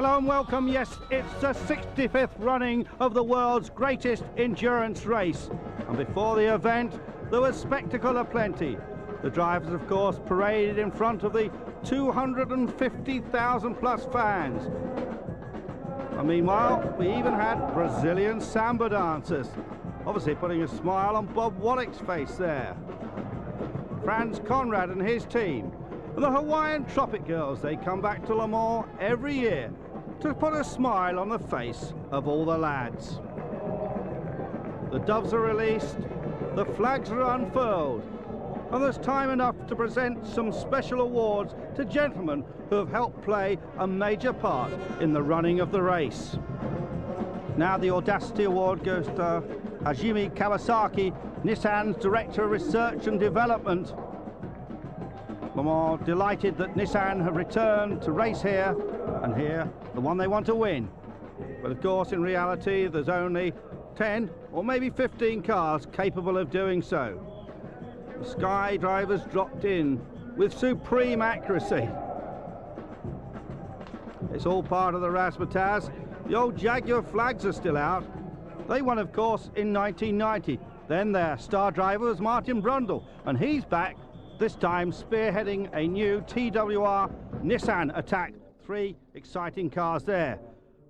Hello and welcome. Yes, it's the 65th running of the world's greatest endurance race. And before the event, there was spectacle aplenty. The drivers, of course, paraded in front of the 250,000 plus fans. And meanwhile, we even had Brazilian samba dancers, obviously putting a smile on Bob Wallach's face there. Franz Conrad and his team. And the Hawaiian Tropic Girls, they come back to Le Mans every year to put a smile on the face of all the lads. The doves are released, the flags are unfurled, and there's time enough to present some special awards to gentlemen who have helped play a major part in the running of the race. Now the Audacity Award goes to Hajime Kawasaki, Nissan's Director of Research and Development. Le Mans delighted that Nissan have returned to race here, and here, the one they want to win. But of course, in reality, there's only 10 or maybe 15 cars capable of doing so. The Sky drivers dropped in with supreme accuracy. It's all part of the razzmatazz. The old Jaguar flags are still out. They won, of course, in 1990. Then their star driver was Martin Brundle, and he's back, this time spearheading a new TWR Nissan attack. 3 exciting cars there.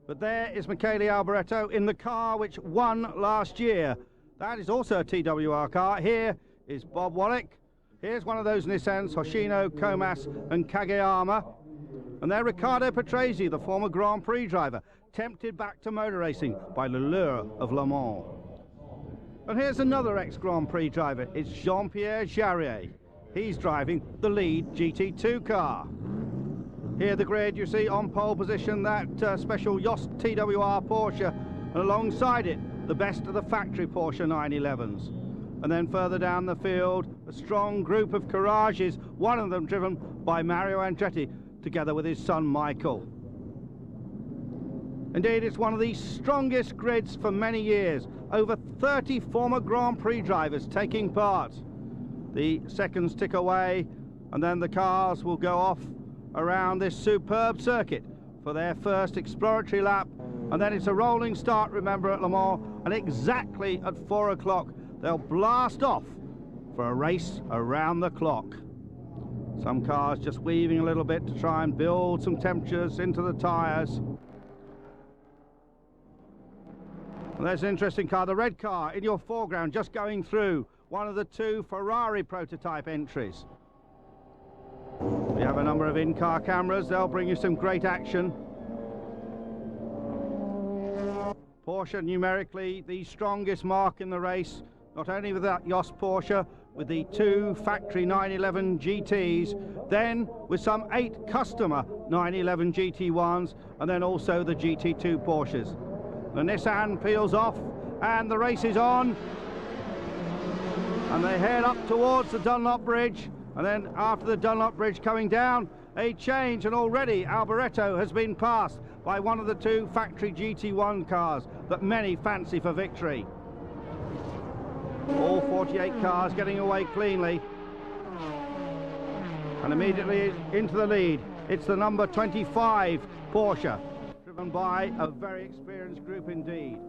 But there is Michele Alboreto in the car which won last year. That is also a TWR car. Here is Bob Wallach. Here's one of those Nissans, Hoshino, Komas and Kageyama. And there Riccardo Patrese, the former Grand Prix driver, tempted back to motor racing by the lure of Le Mans. And here's another ex-Grand Prix driver. It's Jean-Pierre Jarier. He's driving the lead GT2 car. Here the grid, you see on pole position that special Yost TWR Porsche, and alongside it the best of the factory Porsche 911s. And then further down the field, a strong group of Courages, one of them driven by Mario Andretti, together with his son Michael. Indeed, it's one of the strongest grids for many years. Over 30 former Grand Prix drivers taking part. The seconds tick away, and then the cars will go off around this superb circuit for their first exploratory lap, and then it's a rolling start, remember, at Le Mans, and exactly at 4 o'clock they'll blast off for a race around the clock. Some cars just weaving a little bit to try and build some temperatures into the tyres. And there's an interesting car, the red car in your foreground, just going through, one of the 2 Ferrari prototype entries. We have a number of in-car cameras, they'll bring you some great action. Porsche numerically the strongest mark in the race, not only with that Yost Porsche, with the 2 factory 911 GTs, then with some 8 customer 911 GT1s, and then also the GT2 Porsches. The Nissan peels off, and the race is on, and they head up towards the Dunlop Bridge. And then after the Dunlop Bridge coming down, a change, and already Alboreto has been passed by one of the 2 factory GT1 cars that many fancy for victory. All 48 cars getting away cleanly. And immediately into the lead, it's the number 25 Porsche, driven by a very experienced group indeed.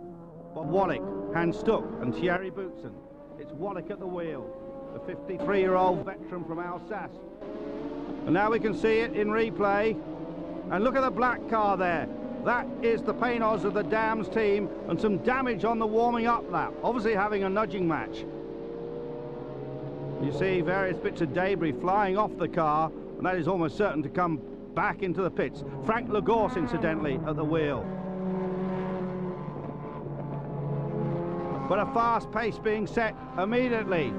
Bob Wallach, Hans Stuck and Thierry Boutsen. It's Wallach at the wheel, the 53-year-old veteran from Alsace. And now we can see it in replay. And look at the black car there. That is the Paynos of the Dams team, and some damage on the warming up lap, obviously having a nudging match. You see various bits of debris flying off the car, and that is almost certain to come back into the pits. Frank Lagorce, incidentally, at the wheel. But a fast pace being set immediately.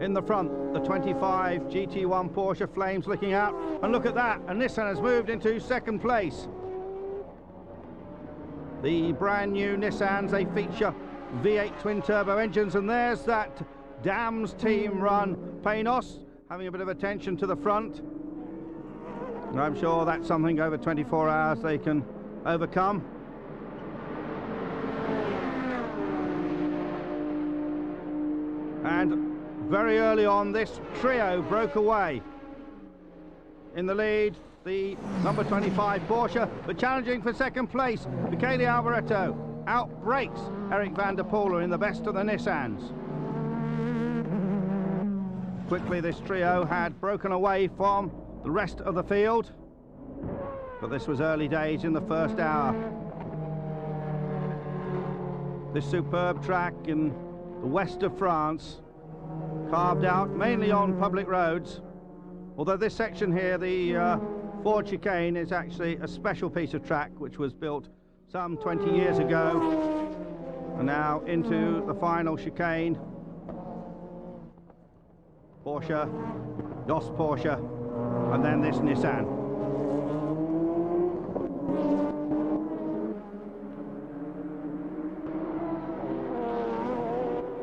In the front, the 25 GT1 Porsche flames licking out, and look at that, and Nissan has moved into second place. The brand new Nissans, they feature V8 twin turbo engines, and there's that Dams team run Paynos having a bit of attention to the front. And I'm sure that's something over 24 hours they can overcome. And very early on, this trio broke away. In the lead, the number 25 Porsche, but challenging for second place. Michele Alboreto outbreaks Eric van der Poel in the best of the Nissans. Quickly, this trio had broken away from the rest of the field, but this was early days in the first hour. This superb track in the west of France, carved out mainly on public roads, although this section here, the Ford chicane, is actually a special piece of track which was built some 20 years ago. And now into the final chicane. Porsche, Jost Porsche, and then this Nissan.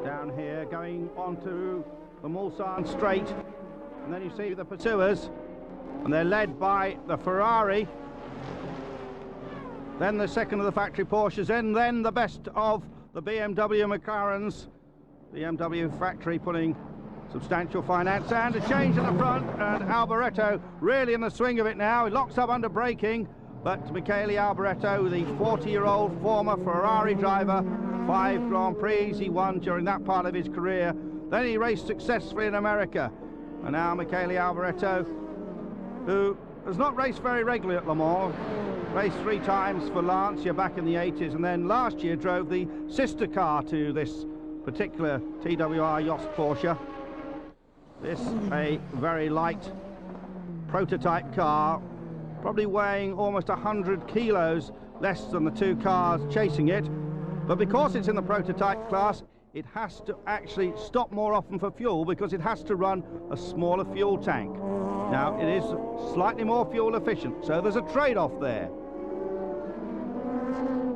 Down here, going onto the Mulsanne straight, and then you see the pursuers, and they're led by the Ferrari, then the second of the factory Porsches, and then the best of the BMW McLarens. BMW factory putting substantial finance, and a change at the front, and Alboreto really in the swing of it now. He locks up under braking, but Michele Alboreto, the 40-year-old former Ferrari driver, 5 Grand Prix he won during that part of his career. Then he raced successfully in America, and now Michele Alboreto, who has not raced very regularly at Le Mans, raced 3 times for Lancia back in the 80s, and then last year drove the sister car to this particular TWR Jost Porsche. This a very light prototype car, probably weighing almost 100 kilos less than the 2 cars chasing it, but because it's in the prototype class, it has to actually stop more often for fuel because it has to run a smaller fuel tank. Now, it is slightly more fuel efficient, so there's a trade-off there.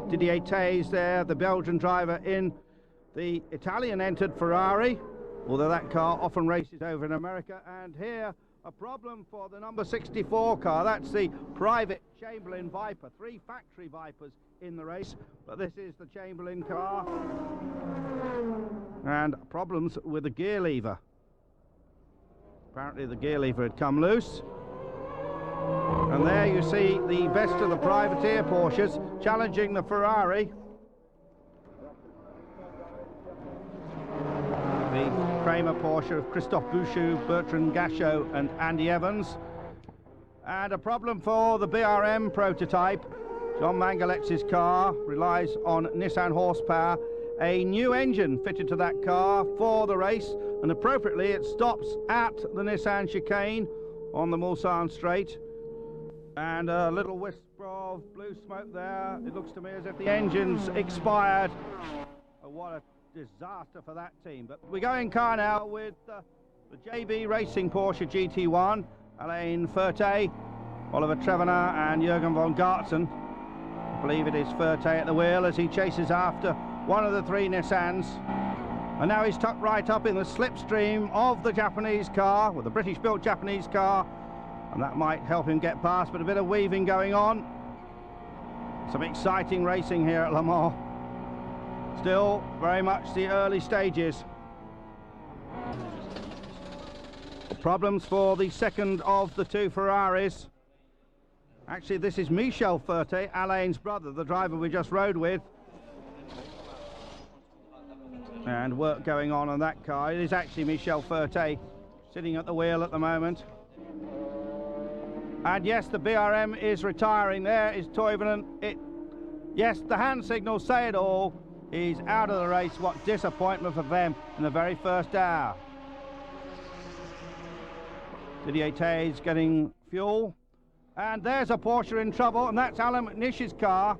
Didier Tays there, the Belgian driver in the Italian entered Ferrari, although that car often races over in America. And here, a problem for the number 64 car. That's the private Chamberlain Viper. 3 factory Vipers in the race, but this is the Chamberlain car. And problems with the gear lever. Apparently the gear lever had come loose. And there you see the best of the privateer Porsches challenging the Ferrari. The Kramer Porsche of Christophe Bouchou, Bertrand Gachot and Andy Evans. And a problem for the BRM prototype. John Mangalet's car relies on Nissan horsepower. A new engine fitted to that car for the race, and appropriately it stops at the Nissan chicane on the Mulsanne straight. And a little wisp of blue smoke there. It looks to me as if the engine's expired. Oh, what a disaster for that team. But we go in car now with the JB Racing Porsche GT1, Alain Ferté, Oliver Trevenant and Jürgen von Gartzen. I believe it is Ferté at the wheel as he chases after one of the 3 Nissans. And now he's tucked right up in the slipstream of the Japanese car, with the British-built Japanese car, and that might help him get past, but a bit of weaving going on. Some exciting racing here at Le Mans. Still very much the early stages. Problems for the second of the 2 Ferraris. Actually, this is Michel Ferté, Alain's brother, the driver we just rode with. And work going on that car. It is actually Michel Ferté sitting at the wheel at the moment. And yes, the BRM is retiring. There is Toivonen. Yes, the hand signals say it all. He's out of the race. What disappointment for them in the very first hour. Didier Tays getting fuel. And there's a Porsche in trouble, and that's Alan McNish's car.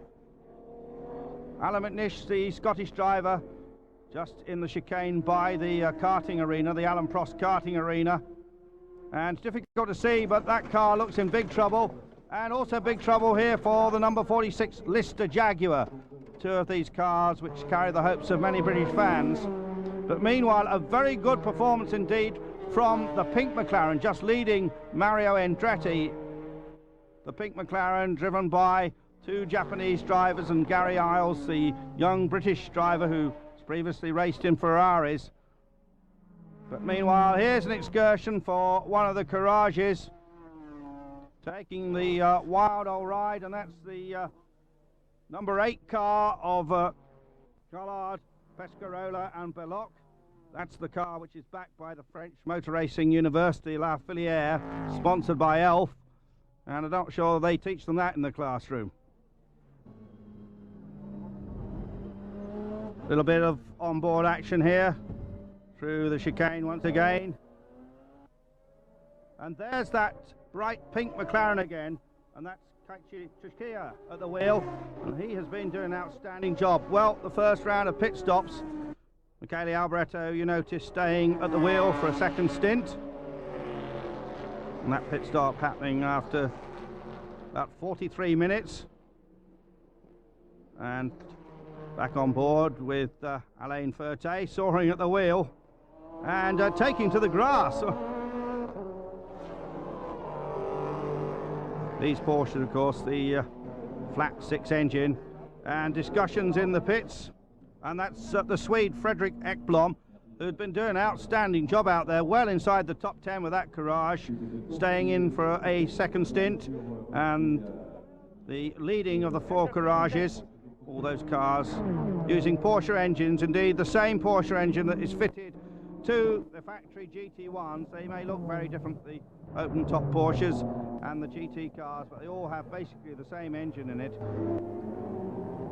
Alan McNish, the Scottish driver, just in the chicane by the karting arena, the Alan Prost karting arena. And it's difficult to see, but that car looks in big trouble. And also big trouble here for the number 46 Lister Jaguar. 2 of these cars which carry the hopes of many British fans. But meanwhile, a very good performance indeed from the pink McLaren, just leading Mario Andretti. The pink McLaren driven by 2 Japanese drivers and Gary Isles, the young British driver who previously raced in Ferraris. But meanwhile, here's an excursion for one of the Courages taking the wild old ride, and that's the number 8 car of Collard, Pescarola and Belloc. That's the car which is backed by the French Motor Racing University La Filière, sponsored by ELF, and I'm not sure they teach them that in the classroom. A little bit of onboard action here through the chicane once again. And there's that bright pink McLaren again, and that's SCCA at the wheel, and he has been doing an outstanding job. Well, the first round of pit stops, Michele Alboreto, you notice, staying at the wheel for a second stint, and that pit stop happening after about 43 minutes, and back on board with Alain Ferté soaring at the wheel and taking to the grass. These Porsches, of course, the flat 6 engine, and discussions in the pits, and that's the Swede Fredrik Ekblom, who'd been doing an outstanding job out there, well inside the top 10 with that Courage, staying in for a second stint, and the leading of the 4 Courages, all those cars using Porsche engines, indeed the same Porsche engine that is fitted to the factory GT1s. They may look very different, the open top Porsches and the GT cars, but they all have basically the same engine in it.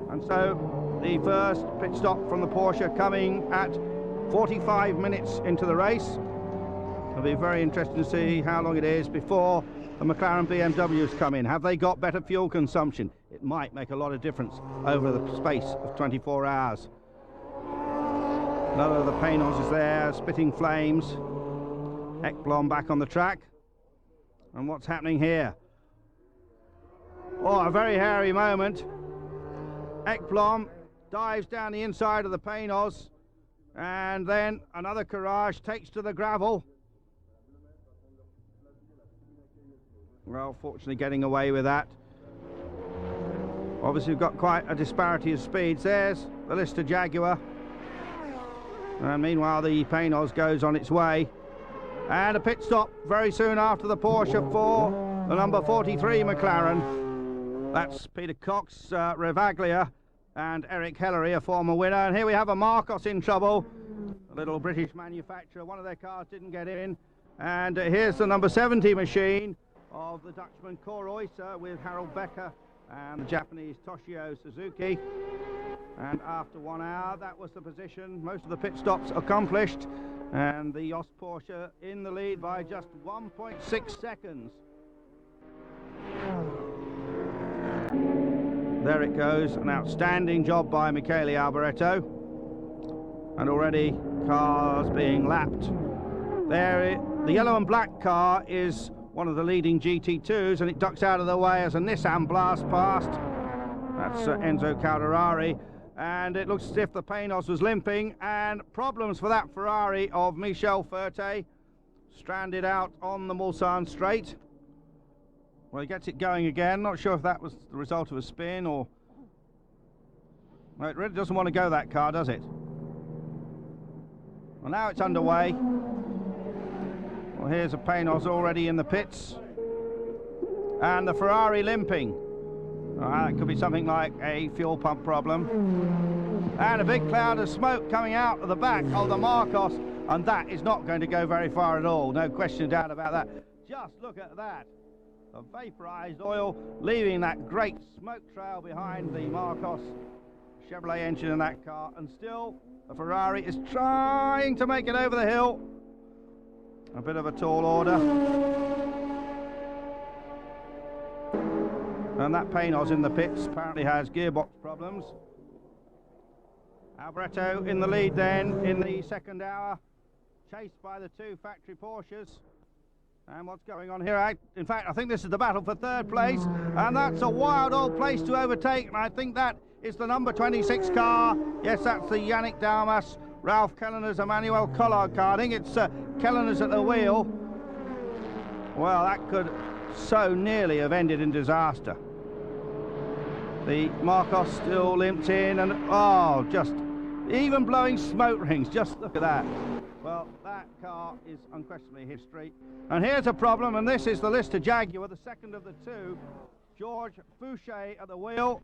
And so the first pit stop from the Porsche coming at 45 minutes into the race. It'll be very interesting to see how long it is before the McLaren BMWs come in. Have they got better fuel consumption? It might make a lot of difference over the space of 24 hours. Another of the Paynos is there, spitting flames. Ekblom back on the track. And what's happening here? Oh, a very hairy moment. Ekblom dives down the inside of the Paynos, and then another Courage takes to the gravel. Well, fortunately getting away with that. Obviously we've got quite a disparity of speeds. There's the Lister Jaguar, and meanwhile the Paynos goes on its way, and a pit stop very soon after the Porsche for the number 43 McLaren. That's Peter Cox, Revaglia and Eric Hellery, a former winner. And here we have a Marcos in trouble, a little British manufacturer. One of their cars didn't get in, and here's the number 70 machine of the Dutchman Koroyser with Harold Becker and the Japanese Toshio Suzuki. And after 1 hour, that was the position. Most of the pit stops accomplished, and the Jost Porsche in the lead by just 1.6 seconds. There it goes, an outstanding job by Michele Alboreto, and already cars being lapped. There, the yellow and black car is one of the leading GT2s, and it ducks out of the way as a Nissan blasts past. That's Enzo Calderari, and it looks as if the Paynos was limping, and problems for that Ferrari of Michele Ferté, stranded out on the Mulsanne straight. Well, he gets it going again. Not sure if that was the result of a spin or... Well, it really doesn't want to go, that car, does it? Well, now it's underway. Well, here's a Paynos already in the pits, and the Ferrari limping. That could be something like a fuel pump problem. And a big cloud of smoke coming out of the back of the Marcos, and that is not going to go very far at all. No question, doubt about that. Just look at that. The vaporized oil leaving that great smoke trail behind the Marcos Chevrolet engine in that car, and still the Ferrari is trying to make it over the hill. A bit of a tall order. And that Paynos in the pits apparently has gearbox problems. Alboreto in the lead then in the second hour, chased by the 2 factory Porsches. And what's going on here? In fact, I think this is the battle for third place, and that's a wild old place to overtake, and I think that is the number 26 car. Yes, that's the Yannick Dalmas, Ralph Kellener's Emmanuel Collard car. I think it's Kellener's at the wheel. Well, that could so nearly have ended in disaster. The Marcos still limped in, and oh, just even blowing smoke rings. Just look at that. Well, that car is unquestionably history. And here's a problem, and this is the Lister Jaguar, the second of the two. George Fouché at the wheel.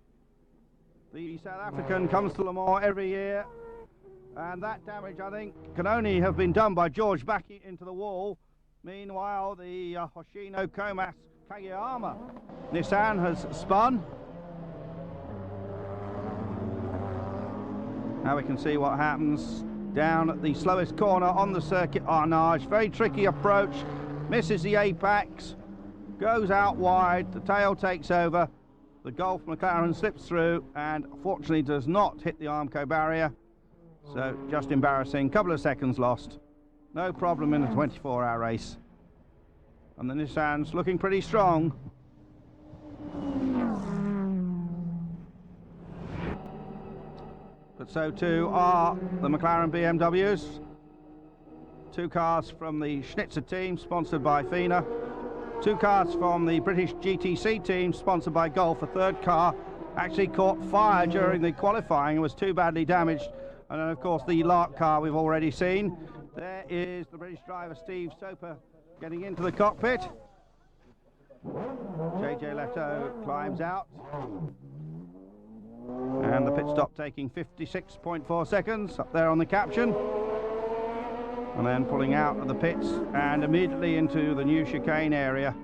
The South African comes to Le Mans every year, and that damage, I think, can only have been done by George backing into the wall. Meanwhile, the Hoshino Komas Kageyama Nissan has spun. Now we can see what happens down at the slowest corner on the circuit. Arnage, very tricky approach, misses the apex, goes out wide, the tail takes over, the Golf McLaren slips through and fortunately does not hit the Armco barrier, so just embarrassing. Couple of seconds lost, no problem in a 24-hour race, and the Nissan's looking pretty strong. But so too are the McLaren BMWs. Two cars from the Schnitzer team, sponsored by FINA. Two cars from the British GTC team, sponsored by Golf. A third car actually caught fire during the qualifying and was too badly damaged. And then, of course, the Lark car we've already seen. There is the British driver, Steve Soper, getting into the cockpit. JJ Leto climbs out. And the pit stop taking 56.4 seconds, up there on the caption. And then pulling out of the pits and immediately into the new chicane area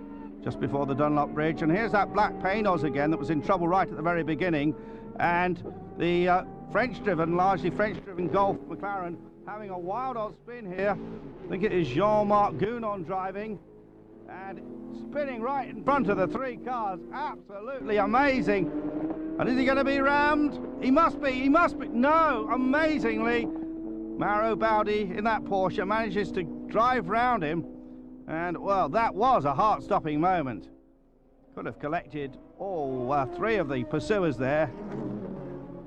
just before the Dunlop Bridge. And here's that black Paynos again that was in trouble right at the very beginning. And the French-driven, largely French-driven Golf McLaren having a wild old spin here. I think it is Jean-Marc Gounon driving. And spinning right in front of the three cars. Absolutely amazing. And is he going to be rammed? He must be, no, amazingly, Mauro Baldi in that Porsche manages to drive round him, and well, that was a heart-stopping moment. Could have collected all three of the pursuers there,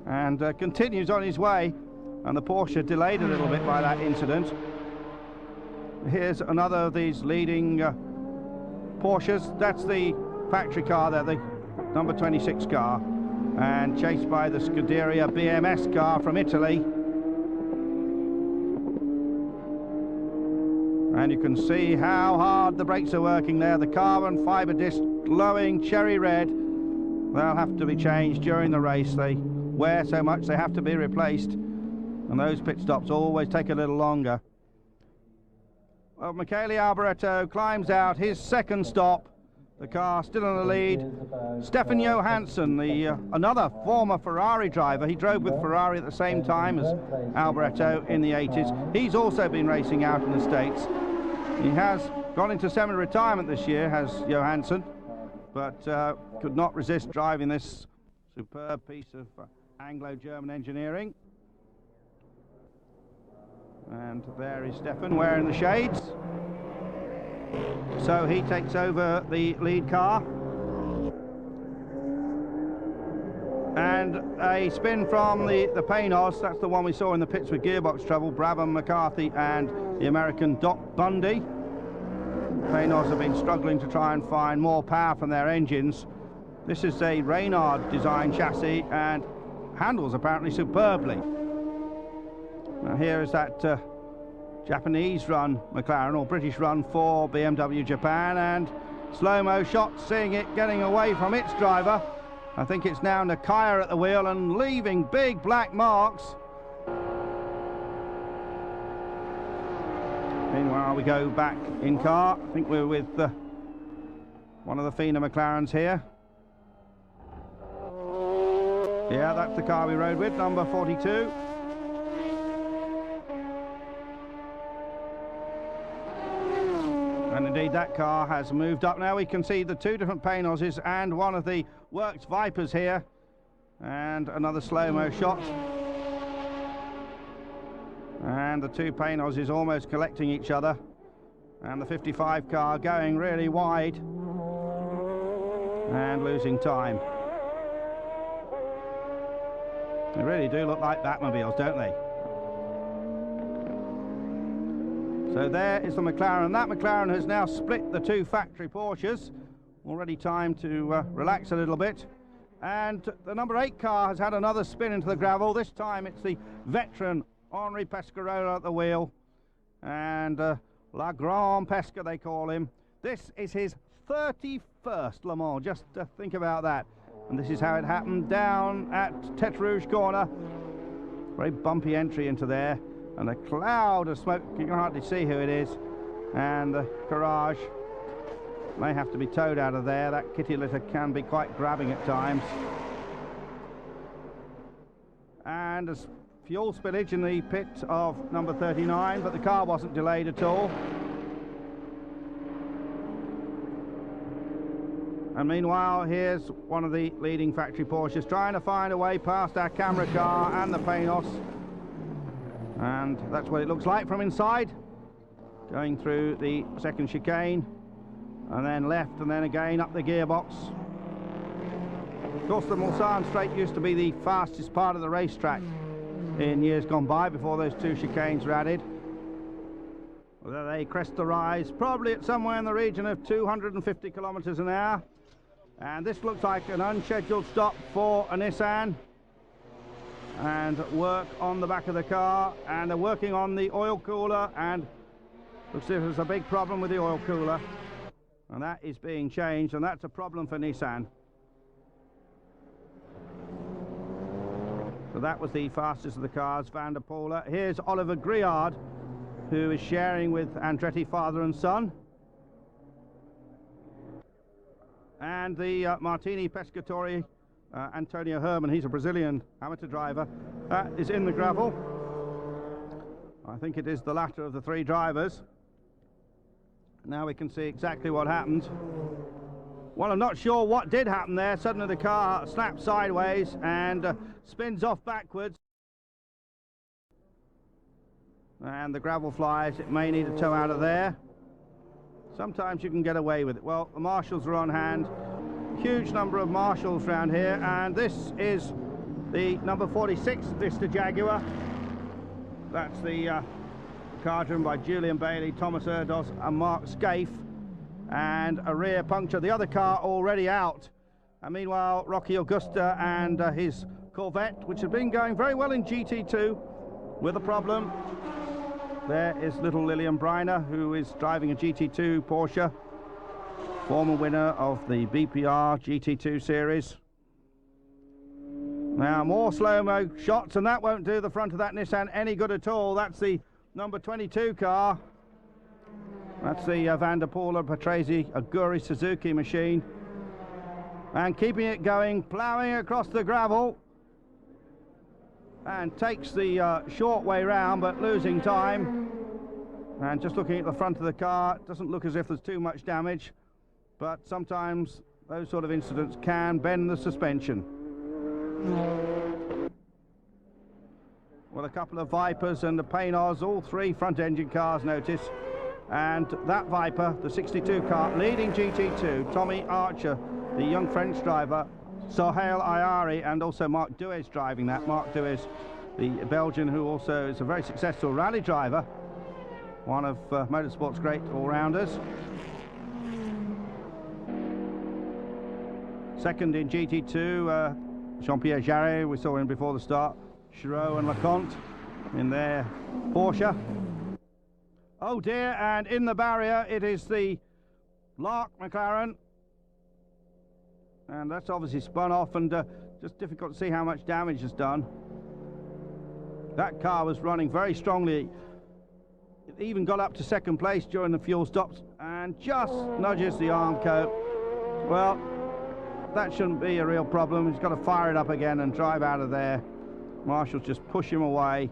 and continues on his way, and the Porsche delayed a little bit by that incident. Here's another of these leading Porsches. That's the factory car there, the number 26 car. And chased by the Scuderia BMS car from Italy. And you can see how hard the brakes are working there. The carbon fibre disc glowing cherry red. They'll have to be changed during the race. They wear so much they have to be replaced. And those pit stops always take a little longer. Well, Michele Alboreto climbs out, his second stop. The car still in the lead. Stefan Johansson, another former Ferrari driver. He drove with Ferrari at the same time as Alboreto in the 80s. He's also been racing out in the States. He has gone into semi-retirement this year, has Johansson, but could not resist driving this superb piece of Anglo-German engineering. And there is Stefan wearing the shades. So he takes over the lead car. And a spin from the Paynos, that's the one we saw in the pits with gearbox trouble, Brabham, McCarthy and the American Doc Bundy. Paynos have been struggling to try and find more power from their engines. This is a Reynard design chassis and handles apparently superbly. Now here is that Japanese run McLaren, or British run for BMW Japan, and slow-mo shot, seeing it getting away from its driver. I think it's now Nakaya at the wheel and leaving big black marks. Meanwhile, we go back in car. I think we're with one of the FINA McLarens here. Yeah, that's the car we rode with, number 42. And indeed that car has moved up. Now we can see the two different Paynoses and one of the Works Vipers here. And another slow-mo shot. And the two Paynoses almost collecting each other. And the 55 car going really wide. And losing time. They really do look like Batmobiles, don't they? So there is the McLaren. That McLaren has now split the two factory Porsches. Already time to relax a little bit. And the number 8 car has had another spin into the gravel. This time it's the veteran Henri Pescarolo at the wheel. and La Grande Pesca they call him. This is his 31st Le Mans, just think about that. And this is how it happened down at Tête Rouge corner. Very bumpy entry into there, and a cloud of smoke, you can hardly see who it is, and the garage may have to be towed out of there. That kitty litter can be quite grabbing at times. And there's fuel spillage in the pit of number 39, but the car wasn't delayed at all. And meanwhile, here's one of the leading factory Porsches trying to find a way past our camera car and the Panos. And that's what it looks like from inside. Going through the second chicane, and then left, and then again up the gearbox. Of course, the Mulsanne straight used to be the fastest part of the racetrack in years gone by, before those two chicanes were added. Whether they crest the rise, probably at somewhere in the region of 250 kilometers an hour. And this looks like an unscheduled stop for a Nissan, and work on the back of the car, and they're working on the oil cooler, and looks as if there's a big problem with the oil cooler, and that is being changed, and that's a problem for Nissan. So that was the fastest of the cars, Van der Poel. Here's Oliver Griard, who is sharing with Andretti, father and son. And the Martini Pescatori, Antonio Herman, he's a Brazilian amateur driver, is in the gravel. I think it is the latter of the three drivers. Now we can see exactly what happened. Well, I'm not sure what did happen there. Suddenly the car snaps sideways and spins off backwards. And the gravel flies. It may need a tow out of there. Sometimes you can get away with it. Well, the marshals are on hand. Huge number of marshals around here, and this is the number 46 Vista Jaguar. That's the car driven by Julian Bailey, Thomas Erdos and Mark Scaife, and a rear puncture. The other car already out. And meanwhile, Rocky Augusta and his Corvette, which had been going very well in GT2, with a problem. There is little Lillian Briner, who is driving a GT2 Porsche, former winner of the BPR GT2 series. Now more slow-mo shots, and that won't do the front of that Nissan any good at all. That's the number 22 car. That's the Van der Poel Patrese Aguri Suzuki machine. And keeping it going, ploughing across the gravel. And takes the short way round, but losing time. And just looking at the front of the car, it doesn't look as if there's too much damage, but sometimes those sort of incidents can bend the suspension. Well, a couple of Vipers and the Panos, all three front engine cars notice. And that Viper, the 62 car, leading GT2, Tommy Archer, the young French driver, Sohail Ayari, and also Marc Duez driving that. Marc Duez, the Belgian, who also is a very successful rally driver, one of motorsport's great all-rounders. Second in GT2, Jean-Pierre Jarret, we saw him before the start, Chirot and Leconte in their Porsche. Oh dear, and in the barrier it is the Lark McLaren. And that's obviously spun off, and just difficult to see how much damage is done. That car was running very strongly. It even got up to second place during the fuel stops and just nudges the arm coat. Well, that shouldn't be a real problem. He's got to fire it up again and drive out of there. Marshals just push him away.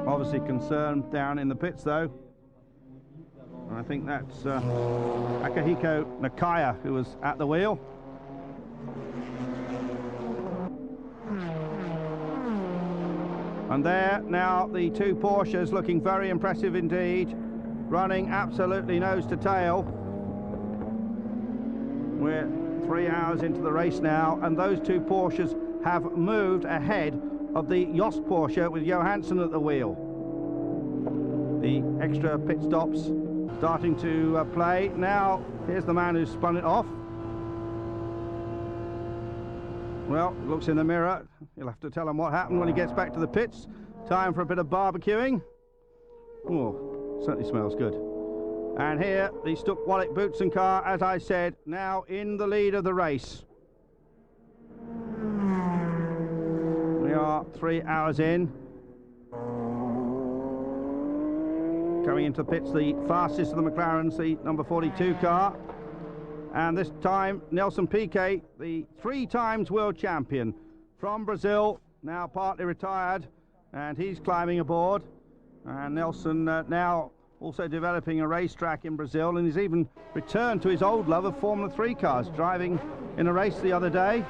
Obviously concerned down in the pits though. I think that's Akihiko Nakaya who was at the wheel. And there now the two Porsches looking very impressive indeed, running absolutely nose to tail. We're 3 hours into the race now, and those two Porsches have moved ahead of the Yost Porsche with Johansson at the wheel. The extra pit stops starting to play. Now here's the man who spun it off. Well, looks in the mirror. You'll have to tell him what happened when he gets back to the pits. Time for a bit of barbecuing. Oh, certainly smells good. And here, the Stuck Wallet Boutsen car, as I said, now in the lead of the race. We are 3 hours in. Coming into the pits, the fastest of the McLarens, the number 42 car. And this time, Nelson Piquet, the 3 times world champion from Brazil, now partly retired, and he's climbing aboard. And Nelson now also developing a racetrack in Brazil, and he's even returned to his old love of Formula 3 cars, driving in a race the other day.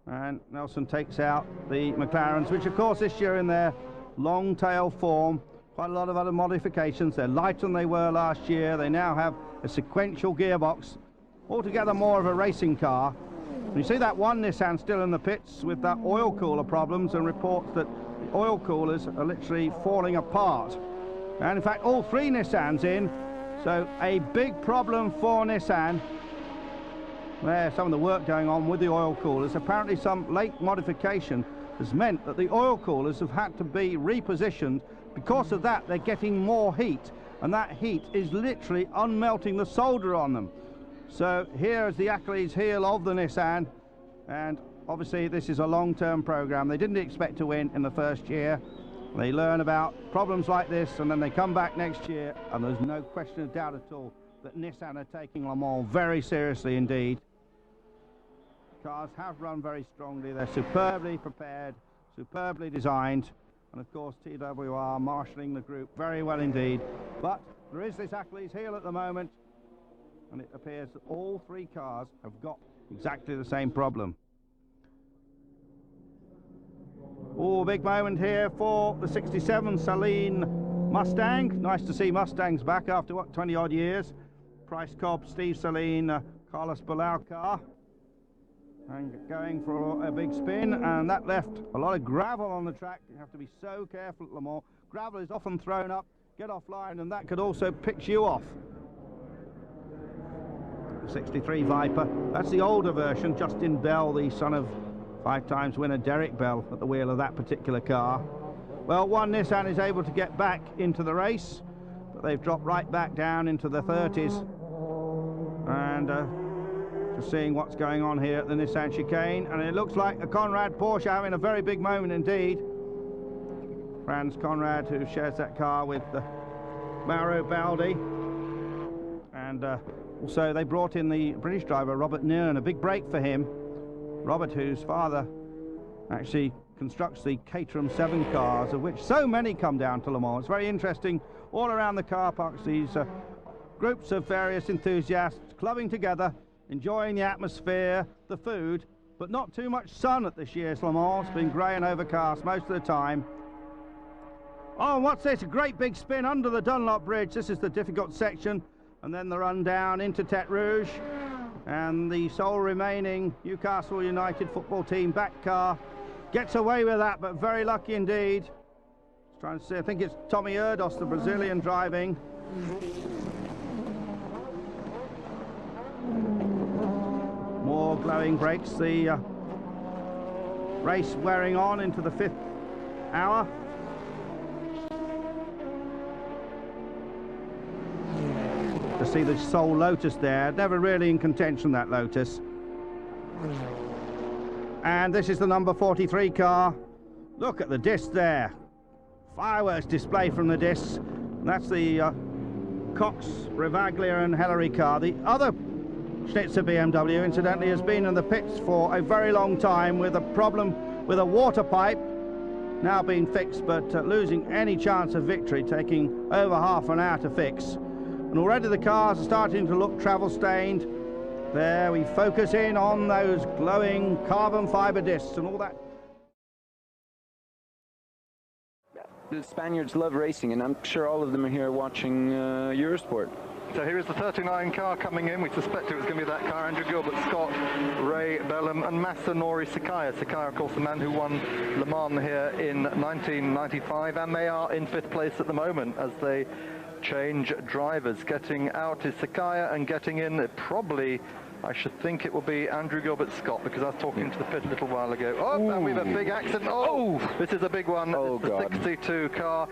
And Nelson takes out the McLarens, which of course this year in their long tail form, quite a lot of other modifications. They're lighter than they were last year. They now have a sequential gearbox, altogether more of a racing car. And you see that one Nissan still in the pits with that oil cooler problems, and reports that the oil coolers are literally falling apart. And in fact, all 3 Nissans in, so a big problem for Nissan. There's some of the work going on with the oil coolers. Apparently some late modification has meant that the oil coolers have had to be repositioned. Because of that, they're getting more heat, and that heat is literally unmelting the solder on them. So here is the Achilles heel of the Nissan, and obviously this is a long-term program. They didn't expect to win in the first year. They learn about problems like this, and then they come back next year, and there's no question of doubt at all that Nissan are taking Le Mans very seriously indeed. Cars have run very strongly. They're superbly prepared, superbly designed, and of course TWR marshalling the group very well indeed. But there is this Achilles heel at the moment, and it appears that all 3 cars have got exactly the same problem. Oh, big moment here for the 67 Saleen Mustang. Nice to see Mustangs back after, what, 20 odd years. Price Cobb, Steve Saleen, Carlos Bilbao car. And going for a big spin, and that left a lot of gravel on the track. You have to be so careful at Le Mans. Gravel is often thrown up, get offline, and that could also pitch you off. The 63 Viper, that's the older version. Justin Bell, the son of 5 times winner Derek Bell, at the wheel of that particular car. Well, one Nissan is able to get back into the race, but they've dropped right back down into the 30s. And just seeing what's going on here at the Nissan chicane, and it looks like a Conrad Porsche having a very big moment indeed. Franz Conrad, who shares that car with Mauro Baldi. And also they brought in the British driver Robert Nern, a big break for him. Robert, whose father actually constructs the Caterham 7 cars, of which so many come down to Le Mans. It's very interesting. All around the car parks, these groups of various enthusiasts clubbing together, enjoying the atmosphere, the food, but not too much sun at this year's Le Mans. It's been grey and overcast most of the time. Oh, and what's this? A great big spin under the Dunlop Bridge. This is the difficult section, and then the run down into Tete Rouge. And the sole remaining Newcastle United football team back car gets away with that, but very lucky indeed. Just trying to see, I think it's Tommy Erdos, the Brazilian, driving. More glowing brakes, the race wearing on into the 5th hour. To see the sole Lotus there, never really in contention, that Lotus. And this is the number 43 car. Look at the disc there. Fireworks display from the discs. That's the Cox, Rivaglia and Hillary car. The other Schnitzer BMW, incidentally, has been in the pits for a very long time with a problem with a water pipe, now being fixed, but losing any chance of victory, taking over half an hour to fix. And already the cars are starting to look travel stained. There we focus in on those glowing carbon fiber discs and all that. The Spaniards love racing, and I'm sure all of them are here watching Eurosport. So here is the 39 car coming in. We suspect it was going to be that car. Andrew Gilbert, Scott, Ray Bellum and Masanori Sakaya. Sakaya, of course, the man who won Le Mans here in 1995, and they are in 5th place at the moment as they change drivers. Getting out is Sakaya, and getting in probably I should think it will be Andrew Gilbert-Scott, because I was talking to the pit a little while ago. Oh, and we have a big accident. Oh, this is a big one. Oh, it's the God. 62 car.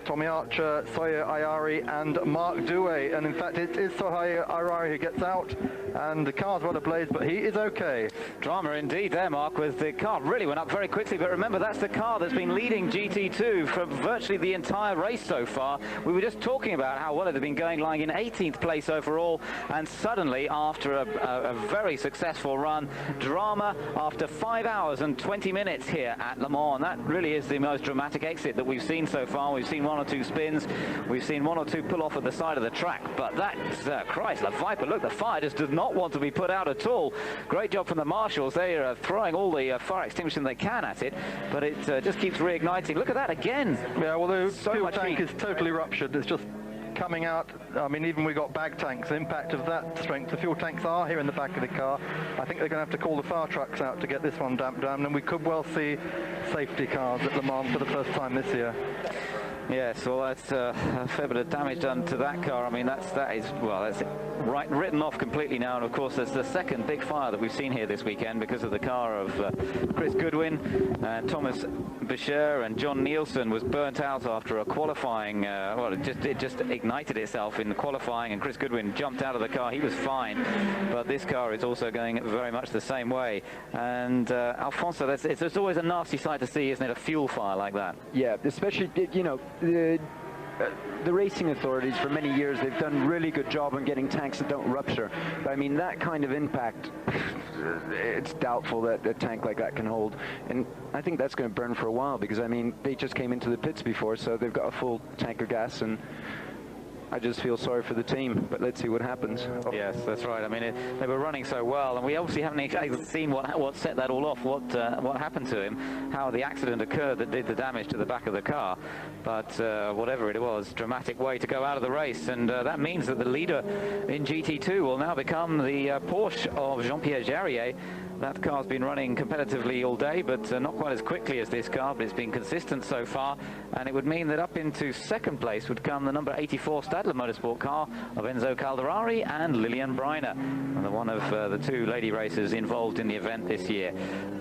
Tommy Archer, Soya Ayari and Mark Douay, and in fact it is Soya Ayari who gets out, and the car's well ablaze, but he is okay. Drama indeed there, Mark, with the car really went up very quickly, but remember that's the car that's been leading GT2 for virtually the entire race so far. We were just talking about how well it had been going, lying in 18th place overall, and suddenly after a very successful run, drama after 5 hours and 20 minutes here at Le Mans. That really is the most dramatic exit that we've seen so far. We've seen one or two spins, we've seen one or two pull off at the side of the track, but that Chrysler Viper, look, the fire just does not want to be put out at all. Great job from the marshals. They are throwing all the fire extinguishing they can at it, but it just keeps reigniting. Look at that again. Yeah, well, the So fuel much tank heat. is totally ruptured. It's just coming out. I mean, even we got bag tanks, the impact of that strength. The fuel tanks are here in the back of the car. I think they're going to have to call the fire trucks out to get this one damped down, and we could well see safety cars at Le Mans for the first time this year. Yes, well, that's a fair bit of damage done to that car. I mean, that's written off completely now. And of course, there's the second big fire that we've seen here this weekend because of the car of Chris Goodwin and Thomas Bichir, and John Nielsen was burnt out after a qualifying. Well, it just ignited itself in the qualifying, and Chris Goodwin jumped out of the car. He was fine, but this car is also going very much the same way. And Alfonso, it's always a nasty sight to see, isn't it? A fuel fire like that. Yeah, especially, you know, the racing authorities for many years, they've done a really good job on getting tanks that don't rupture. But I mean, that kind of impact, it's doubtful that a tank like that can hold. And I think that's going to burn for a while, because I mean, they just came into the pits before, so they've got a full tank of gas, and I just feel sorry for the team, but let's see what happens. Yes, that's right. I mean, they were running so well, and we obviously haven't exactly seen what set that all off, what happened to him, how the accident occurred that did the damage to the back of the car. But whatever it was, dramatic way to go out of the race, and that means that the leader in GT2 will now become the Porsche of Jean-Pierre Jarier. That car's been running competitively all day, but not quite as quickly as this car, but it's been consistent so far, and it would mean that up into second place would come the number 84 Stadler Motorsport car of Enzo Calderari and Lilian Breiner, and one of the two lady racers involved in the event this year.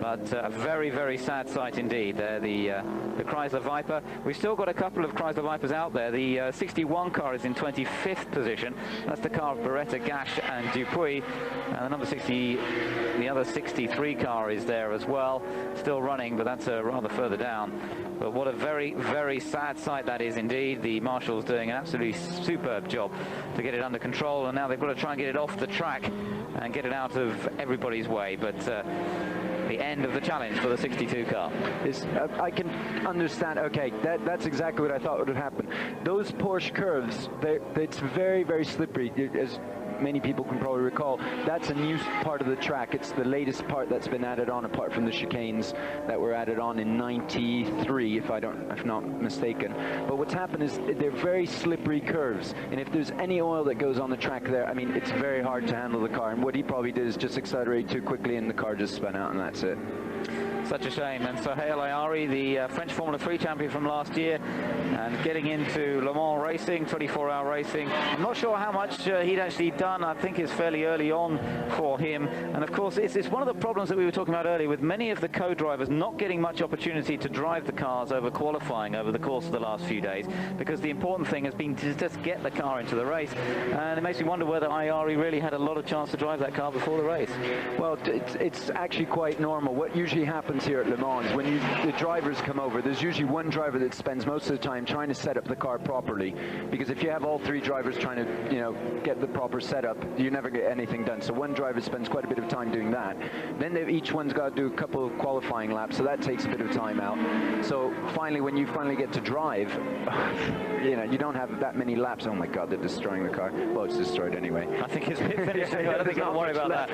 But a very, very sad sight indeed. The Chrysler Viper. We've still got a couple of Chrysler Vipers out there. The 61 car is in 25th position. That's the car of Beretta, Gash and Dupuy, and the number 60, the other 63 car is there as well, still running, but that's rather further down. But what a very, very sad sight that is indeed. The marshals doing an absolutely superb job to get it under control, and now they've got to try and get it off the track and get it out of everybody's way. But the end of the challenge for the 62 car. I can understand. Okay, that's exactly what I thought would happen. Those Porsche curves, it's very, very slippery, as many people can probably recall. That's a new part of the track. It's the latest part that's been added on, apart from the chicanes that were added on in '93, if not mistaken. But what's happened is they're very slippery curves, and if there's any oil that goes on the track there, I mean, it's very hard to handle the car. And what he probably did is just accelerate too quickly, and the car just spun out, and that's it. Such a shame. And Sohail Ayari, the French Formula 3 champion from last year, and getting into Le Mans racing, 24-hour racing. I'm not sure how much he'd actually done. I think it's fairly early on for him. And of course, it's one of the problems that we were talking about earlier, with many of the co-drivers not getting much opportunity to drive the cars over qualifying over the course of the last few days, because the important thing has been to just get the car into the race. And it makes me wonder whether Ayari really had a lot of chance to drive that car before the race. Well, it's actually quite normal. What usually happens here at Le Mans, when the drivers come over, there's usually one driver that spends most of the time trying to set up the car properly, because if you have all three drivers trying to, you know, get the proper setup, you never get anything done. So one driver spends quite a bit of time doing that. Then each one's got to do a couple of qualifying laps, so that takes a bit of time out. So finally, when you finally get to drive, you know, you don't have that many laps. Oh my God, they're destroying the car. Well, it's destroyed anyway. I think it's finished. I don't think I'll worry about that.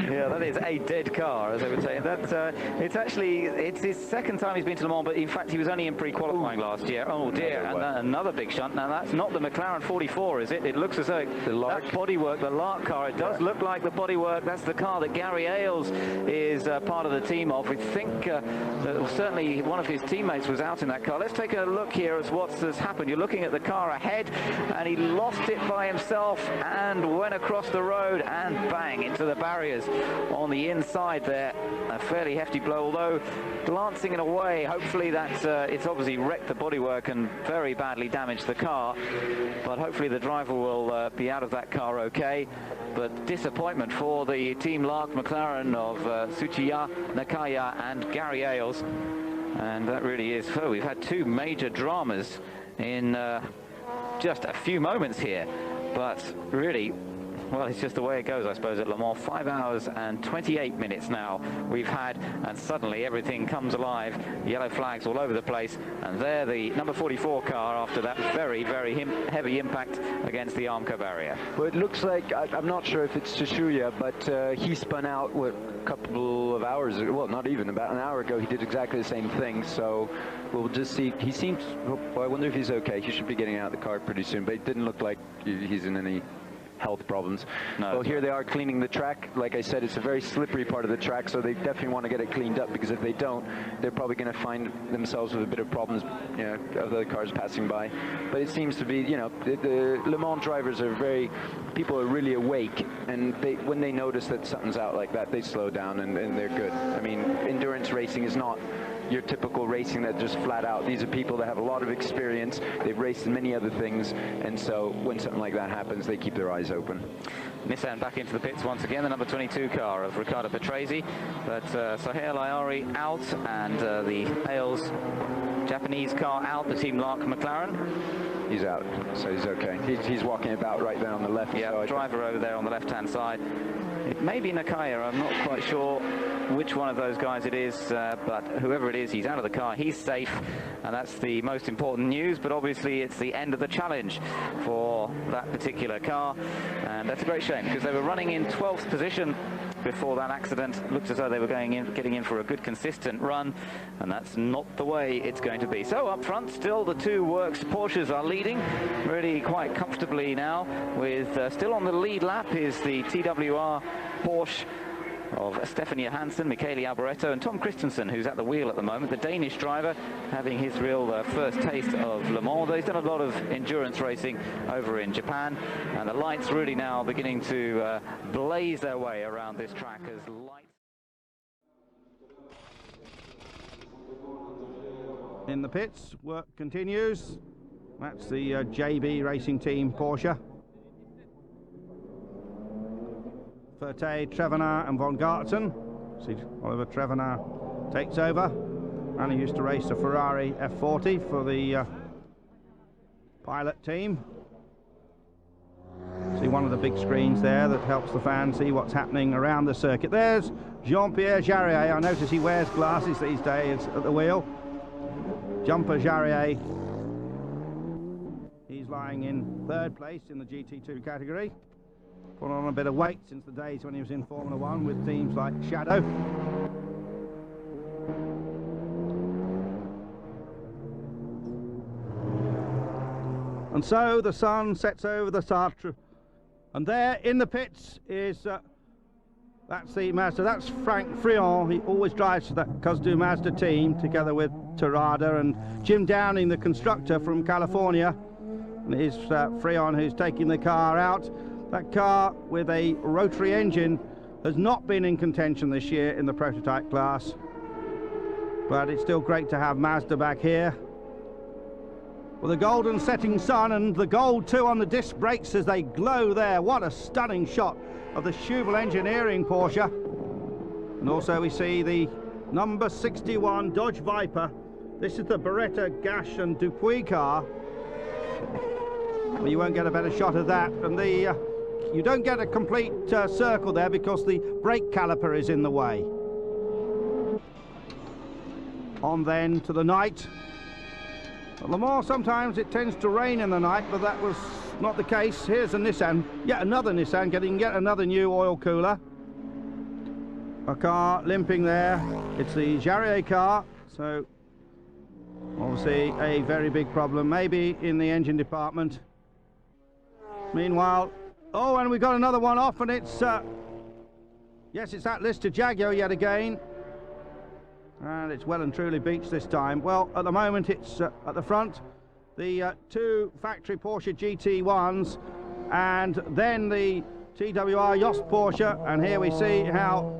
Yeah, that is a dead car, as they would say. That but it's his second time he's been to Le Mans, but in fact he was only in pre-qualifying last year. Oh dear, and another big shunt. Now that's not the McLaren 44, is it? It looks as though that bodywork, the Lark car, it does look like the bodywork. That's the car that Gary Ailes is part of the team of. We think that certainly one of his teammates was out in that car. Let's take a look here at what's happened. You're looking at the car ahead, and he lost it by himself and went across the road and bang into the barriers on the inside there. A fairly hefty blow, although glancing it away, hopefully that it's obviously wrecked the bodywork and very badly damaged the car, but hopefully the driver will be out of that car okay. But disappointment for the Team Lark McLaren of Tsuchiya Nakaya and Gary Ailes, and that really is, we've had two major dramas in just a few moments here, but really, well, it's just the way it goes, I suppose, at Le Mans. 5 hours and 28 minutes now we've had, and suddenly everything comes alive. Yellow flags all over the place, and there the number 44 car after that very, very heavy impact against the Armco barrier. Well, it looks like, I'm not sure if it's Tsuchiya, but he spun out, what, a couple of hours, well, not even, about an hour ago, he did exactly the same thing, so we'll just see. He seems, well, I wonder if he's okay. He should be getting out of the car pretty soon, but it didn't look like he's in any health problems. No. Well, here they are cleaning the track. Like I said, it's a very slippery part of the track, so they definitely want to get it cleaned up, because if they don't, they're probably going to find themselves with a bit of problems, you know, of other cars passing by. But it seems to be, you know, the Le Mans drivers are people are really awake, and when they notice that something's out like that, they slow down and they're good. I mean, endurance racing is not your typical racing that just flat out. These are people that have a lot of experience. They've raced in many other things, and so when something like that happens, they keep their eyes open. Nissan back into the pits once again, the number 22 car of Riccardo Patrese, but Sohail Ayari out, and the Ailes Japanese car out, the Team Lark McLaren. He's out, so he's okay. He's walking about right there on the left. Yeah, so driver over there on the left-hand side. It may be Nakaya, I'm not quite sure which one of those guys it is, but whoever it is, he's out of the car, he's safe, and that's the most important news. But obviously it's the end of the challenge for that particular car, and that's a great shame, because they were running in 12th position before that accident. Looked as though they were getting in for a good consistent run, and that's not the way it's going to be. So up front, still the two works Porsches are leading really quite comfortably now, with still on the lead lap is the TWR Porsche of Stefan Johansson, Michele Alboreto and Tom Kristensen, who's at the wheel at the moment, the Danish driver, having his real first taste of Le Mans. He's done a lot of endurance racing over in Japan, and the lights really now beginning to blaze their way around this track as lights. In the pits, work continues. That's the JB Racing Team Porsche. Ferté, Trevenard and Von Gartzen. See, Oliver Trevenard takes over, and he used to race a Ferrari F40 for the pilot team. See one of the big screens there that helps the fans see what's happening around the circuit. There's Jean-Pierre Jarier. I notice he wears glasses these days at the wheel. Jumper Jarier. He's lying in third place in the GT2 category. Put on a bit of weight since the days when he was in Formula 1 with teams like Shadow. And so the sun sets over the Sartre, and there in the pits is that's the Mazda. That's Frank Frion. He always drives for that Cusdu Mazda team together with Terada, and Jim Downing, the constructor from California. And it is Frion who's taking the car out. That car with a rotary engine has not been in contention this year in the prototype class, but it's still great to have Mazda back here. With a golden setting sun, and the gold too on the disc brakes as they glow there. What a stunning shot of the Schubel Engineering Porsche. And also we see the number 61 Dodge Viper. This is the Beretta, Gash and Dupuis car. Well, you won't get a better shot of that, and the you don't get a complete circle there because the brake caliper is in the way. On then to the night. At Le Mans sometimes it tends to rain in the night, but that was not the case. Here's a Nissan, yet another Nissan getting yet another new oil cooler. a car limping there. It's the Jarrier car, so obviously a very big problem, maybe in the engine department. Meanwhile, oh, and we got another one off, and it's yes, it's that Lister Jaguar yet again, and it's well and truly beached this time. Well, at the moment it's at the front, the two factory Porsche GT1s, and then the TWR Yost Porsche, and here we see how,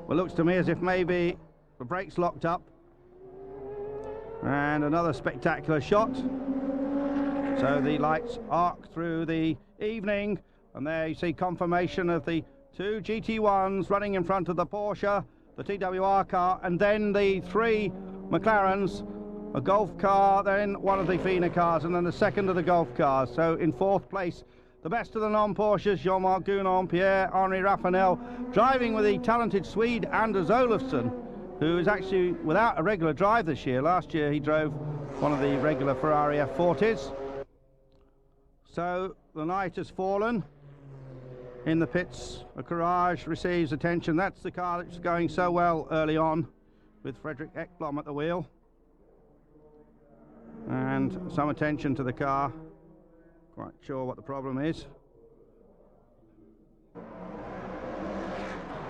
well, looks to me as if maybe the brakes locked up. And another spectacular shot. So the lights arc through the evening, and there you see confirmation of the two GT1s running in front of the Porsche, the TWR car, and then the three McLarens, a Golf car, then one of the Fina cars, and then the second of the Golf cars. So in fourth place, the best of the non-Porsches, Jean-Marc Gounon, Pierre-Henri Raffanel, driving with the talented Swede Anders Olofsson, who is actually without a regular drive this year. Last year he drove one of the regular Ferrari F40s. So the night has fallen. In the pits, a Courage receives attention. That's the car that's going so well early on, with Fredrik Ekblom at the wheel. And some attention to the car. Quite sure what the problem is.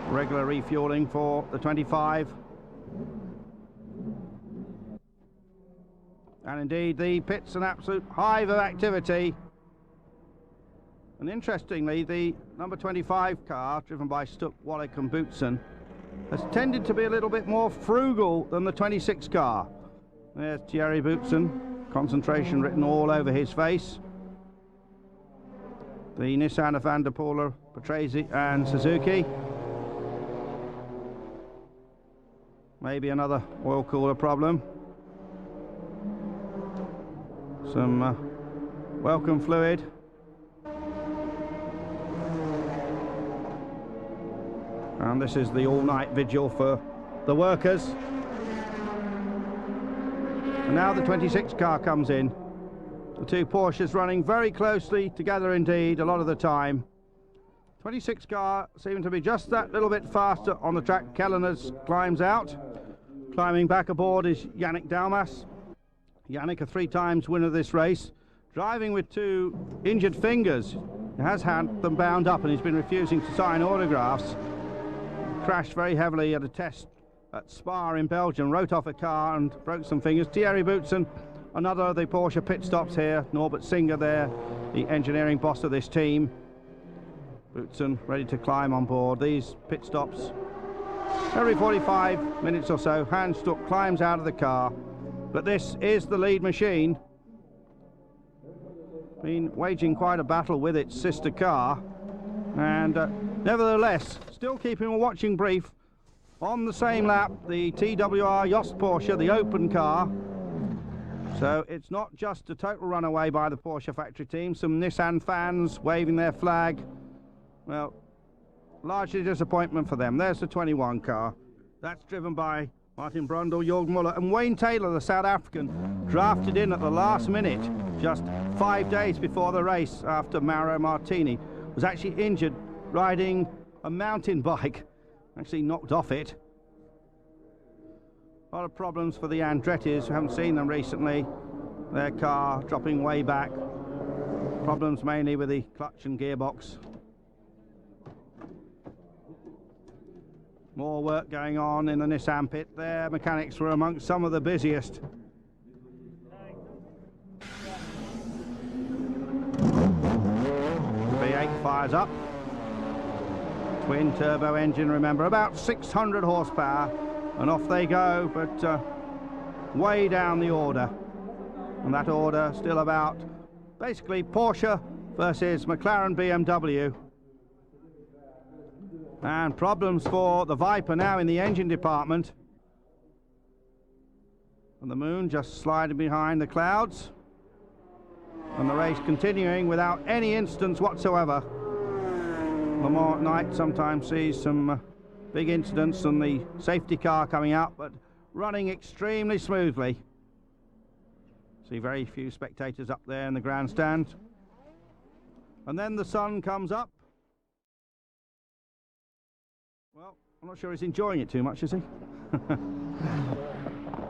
Regular refueling for the 25. And indeed, the pit's an absolute hive of activity. And interestingly, the number 25 car, driven by Stuck, Wallach and Boutsen, has tended to be a little bit more frugal than the 26 car. There's Thierry Boutsen, concentration written all over his face. The Nissan of Van der Poel, Patrese and Suzuki. Maybe another oil cooler problem. Some welcome fluid. And this is the all-night vigil for the workers. And now the 26 car comes in. The two Porsches running very closely together indeed a lot of the time. 26 car seemed to be just that little bit faster on the track. Kellener's climbs out. Climbing back aboard is Yannick Dalmas. Yannick, a 3 times winner of this race, driving with 2 injured fingers. He has had them bound up and he's been refusing to sign autographs. Crashed very heavily at a test at Spa in Belgium, wrote off a car and broke some fingers. Thierry Boutsen, another of the Porsche pit stops here. Norbert Singer there, the engineering boss of this team. Boutsen ready to climb on board. These pit stops every 45 minutes or so. Hans Stuck climbs out of the car, but this is the lead machine. Been waging quite a battle with its sister car, and nevertheless still keeping a watching brief. On the same lap, the TWR Yost Porsche, the open car. So it's not just a total runaway by the Porsche factory team. Some Nissan fans waving their flag. Well, largely disappointment for them. There's the 21 car. That's driven by Martin Brundle, Jörg Muller, and Wayne Taylor, the South African, drafted in at the last minute, just 5 days before the race, after Mauro Martini was actually injured riding a mountain bike, actually knocked off it. A lot of problems for the Andrettis, who haven't seen them recently. Their car dropping way back. Problems mainly with the clutch and gearbox. More work going on in the Nissan pit. Their mechanics were amongst some of the busiest. V8 fires up. Twin turbo engine, remember, about 600 horsepower, and off they go, but way down the order. And that order still about basically Porsche versus McLaren BMW. And problems for the Viper now in the engine department. And the moon just sliding behind the clouds. And the race continuing without any incidents whatsoever. Le Mans at night sometimes sees some big incidents and the safety car coming out, but running extremely smoothly. See very few spectators up there in the grandstand. And then the sun comes up. Well, I'm not sure he's enjoying it too much, is he?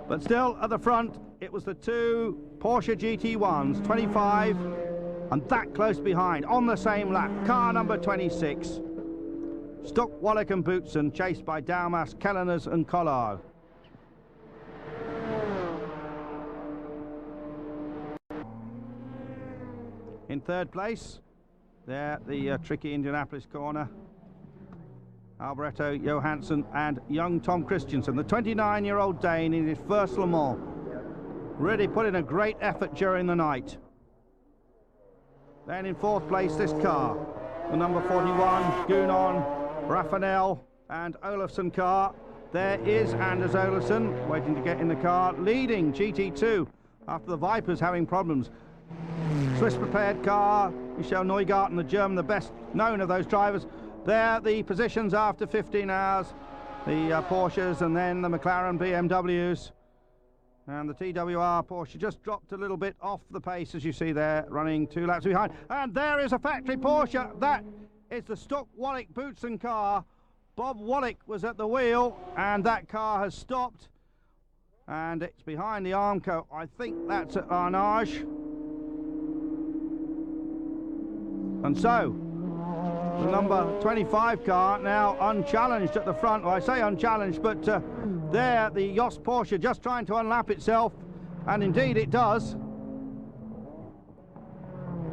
But still, at the front, it was the two Porsche GT1s, 25, and that close behind, on the same lap, car number 26. Stuck, Wallach and Boutsen, chased by Daumas, Kelleners and Collard. In third place, there, the tricky Indianapolis corner, Alboreto, Johansson and young Tom Kristensen, the 29-year-old Dane in his first Le Mans. Really put in a great effort during the night. Then in fourth place, this car, the number 41, Gunon, Raffanel and Olofsson car. There is Anders Olofsson waiting to get in the car, leading GT2 after the Vipers having problems. Swiss prepared car, Michele Neugarten, the German, the best known of those drivers. There, the positions after 15 hours, the Porsches and then the McLaren BMWs. And the TWR Porsche just dropped a little bit off the pace, as you see there, running 2 laps behind. And there is a factory Porsche. That is the Stuck Wallach Boutsen car. Bob Wallach was at the wheel, and that car has stopped. And it's behind the Armco. I think that's at Arnage. And so, the number 25 car now unchallenged at the front. Well, I say unchallenged, but there, the Yost Porsche just trying to unlap itself, and indeed it does.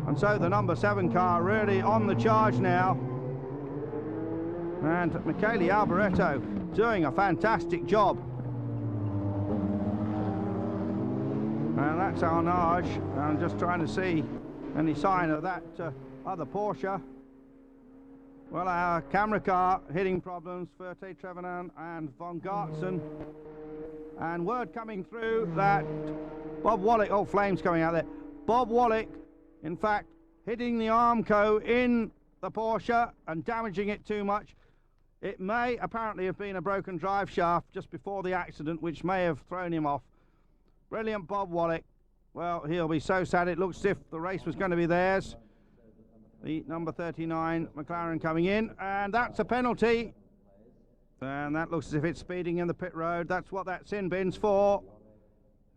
And so the number 7 car really on the charge now. And Michele Alboreto doing a fantastic job. And that's Arnage. I'm just trying to see any sign of that other Porsche. Well, our camera car hitting problems, Ferté Trevenan and von Gartzen. And word coming through that Bob Wallach, oh, flames coming out there. Bob Wallach, in fact, hitting the Armco in the Porsche and damaging it too much. It may apparently have been a broken drive shaft just before the accident, which may have thrown him off. Brilliant Bob Wallach. Well, he'll be so sad. It looks as if the race was going to be theirs. The number 39 McLaren coming in, and that's a penalty. And that looks as if it's speeding in the pit road. That's what that sin bin's for.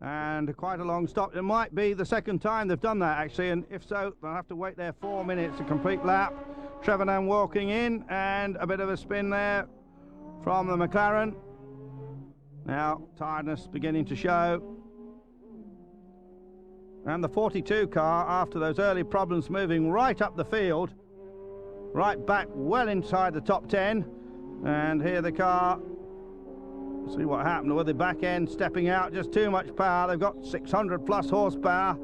And quite a long stop. It might be the second time they've done that, actually, and if so, they'll have to wait there 4 minutes, a complete lap. Trevenan walking in, and a bit of a spin there from the McLaren. Now, tiredness beginning to show. And the 42 car, after those early problems, moving right up the field, right back well inside the top 10. And here the car, see what happened with the back end stepping out, just too much power. They've got 600 plus horsepower.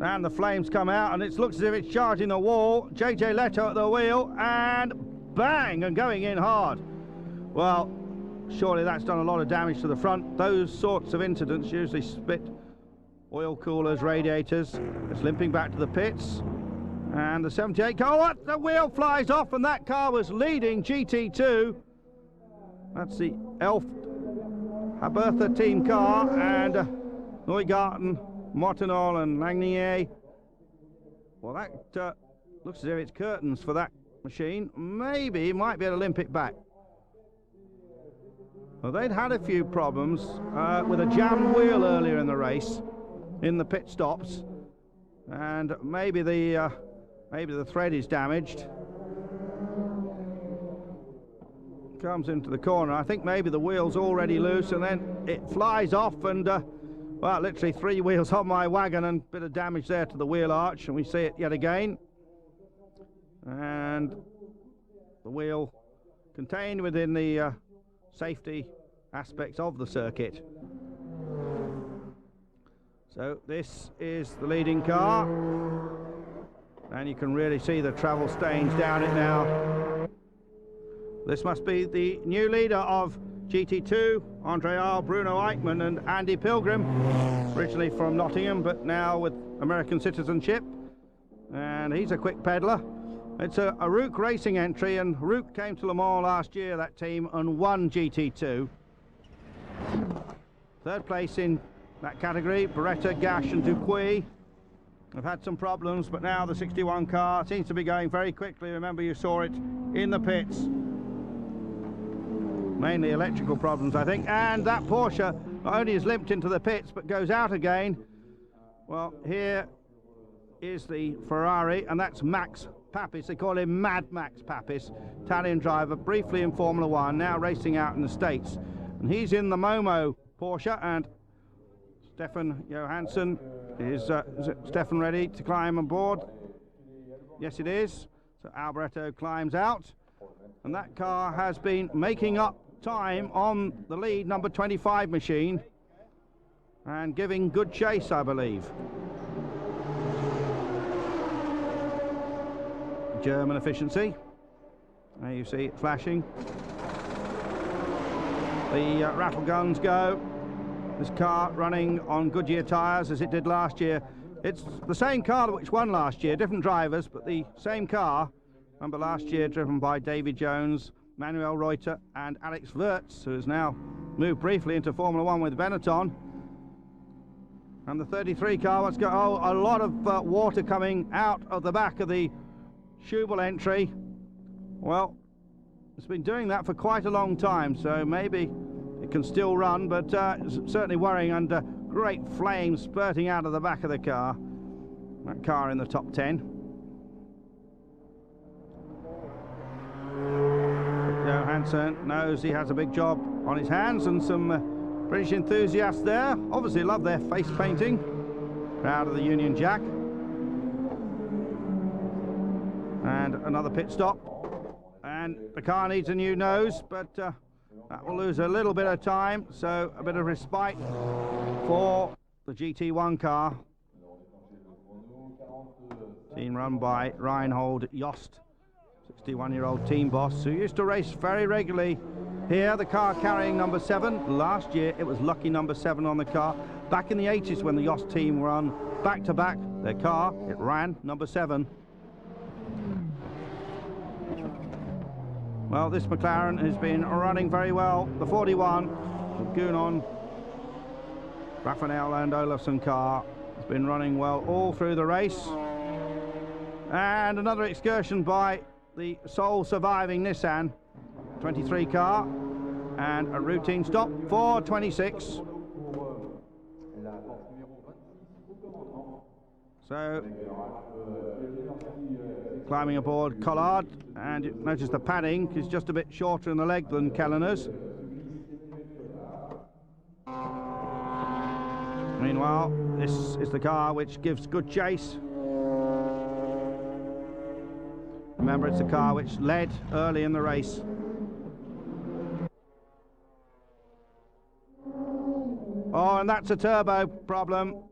And the flames come out, and it looks as if it's charging the wall. JJ Leto at the wheel, and bang, and going in hard. Well, surely that's done a lot of damage to the front. Those sorts of incidents usually split oil coolers, radiators. It's limping back to the pits. And the 78 car, what? The wheel flies off, and that car was leading GT2. That's the Elf Habertha team car, and Neugarten, Martinol and Langnier. Well, that looks as if it's curtains for that machine. Maybe, might be able to limp it back. Well, they'd had a few problems with a jammed wheel earlier in the race, in the pit stops, and maybe the thread is damaged. Comes into the corner. I think maybe the wheel's already loose, and then it flies off, and well, literally 3 wheels on my wagon, and a bit of damage there to the wheel arch, and we see it yet again. And the wheel contained within the safety aspects of the circuit. So this is the leading car, and you can really see the travel stains down it now. This must be the new leader of GT2, Andre Ahl, Bruno Eichmann and Andy Pilgrim, originally from Nottingham but now with American citizenship, and he's a quick peddler. It's a Rook Racing entry, and Rook came to Le Mans last year, that team, and won GT2. Third place in that category, Beretta, Gash and Dupuis. They've had some problems, but now the 61 car seems to be going very quickly. Remember, you saw it in the pits. Mainly electrical problems, I think. And that Porsche not only is limped into the pits, but goes out again. Well, here is the Ferrari, and that's Max Papis. They call him Mad Max Papis, Italian driver, briefly in Formula One, now racing out in the States. And he's in the Momo Porsche, and Stefan Johansson is it Stefan ready to climb on board? Yes, it is. So Alboreto climbs out, and that car has been making up time on the lead number 25 machine and giving good chase, I believe. German efficiency. There you see it flashing. The rattle guns go. This car running on Goodyear tyres as it did last year. It's the same car which won last year, different drivers, but the same car. Remember last year driven by David Jones, Manuel Reuter and Alex Wirtz, who has now moved briefly into Formula One with Benetton. And the 33 car, let's go. Oh, a lot of water coming out of the back of the Schubel entry. Well, it's been doing that for quite a long time, so maybe it can still run, but it's certainly worrying under great flames spurting out of the back of the car. That car in the top 10. Johansson knows he has a big job on his hands, and some British enthusiasts there obviously love their face painting. Proud of the Union Jack. And another pit stop, and the car needs a new nose, but that will lose a little bit of time, so a bit of respite for the GT1 car, team run by Reinhold Jost, 61-year-old team boss who used to race very regularly here. The car carrying number 7. Last year it was lucky number 7 on the car. Back in the 80s when the Jost team run back to back their car, it ran number 7. Well, this McLaren has been running very well. The 41, Gunnon, Raphael and Olofsson car has been running well all through the race. And another excursion by the sole surviving Nissan 23 car, and a routine stop for 26. So, climbing aboard Collard, and you notice the padding is just a bit shorter in the leg than Kellener's. Meanwhile, this is the car which gives good chase. Remember, it's a car which led early in the race. Oh, and that's a turbo problem.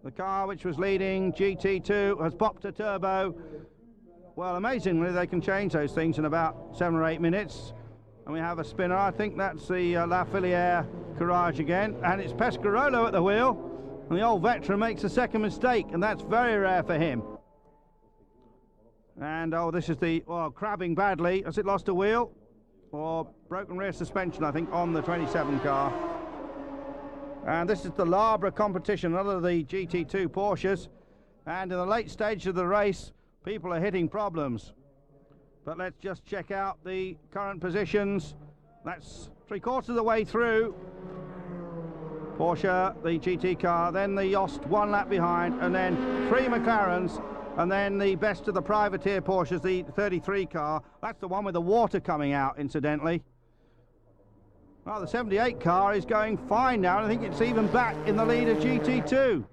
The car which was leading, GT2, has popped a turbo. Well, amazingly, they can change those things in about 7 or 8 minutes. And we have a spinner. I think that's the La Filière Courage again. And it's Pescarolo at the wheel. And the old veteran makes a second mistake, and that's very rare for him. And, oh, this is the, well, crabbing badly. Has it lost a wheel? Or broken rear suspension, I think, on the 27 car. And this is the Labra competition, another of the GT2 Porsches. And in the late stage of the race, people are hitting problems. But let's just check out the current positions. That's 3/4 of the way through. Porsche, the GT car, then the Jost 1 lap behind, and then 3 McLarens, and then the best of the privateer Porsches, the 33 car. That's the one with the water coming out, incidentally. Well, the 78 car is going fine now, and I think it's even back in the lead of GT2.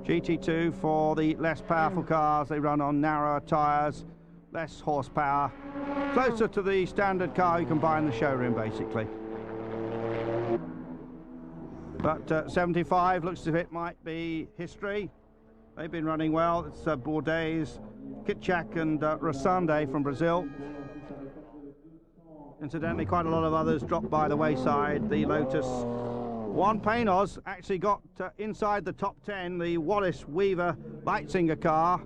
GT2 for the less powerful cars. They run on narrower tyres, less horsepower, closer to the standard car you can buy in the showroom, basically. But 75 looks as if it might be history. They've been running well. It's Bourdais, Kitchak and Rosande from Brazil. Incidentally, quite a lot of others dropped by the wayside. The Lotus Juan Paynos actually got inside the top 10, the Wallace Weaver Leitzinger car,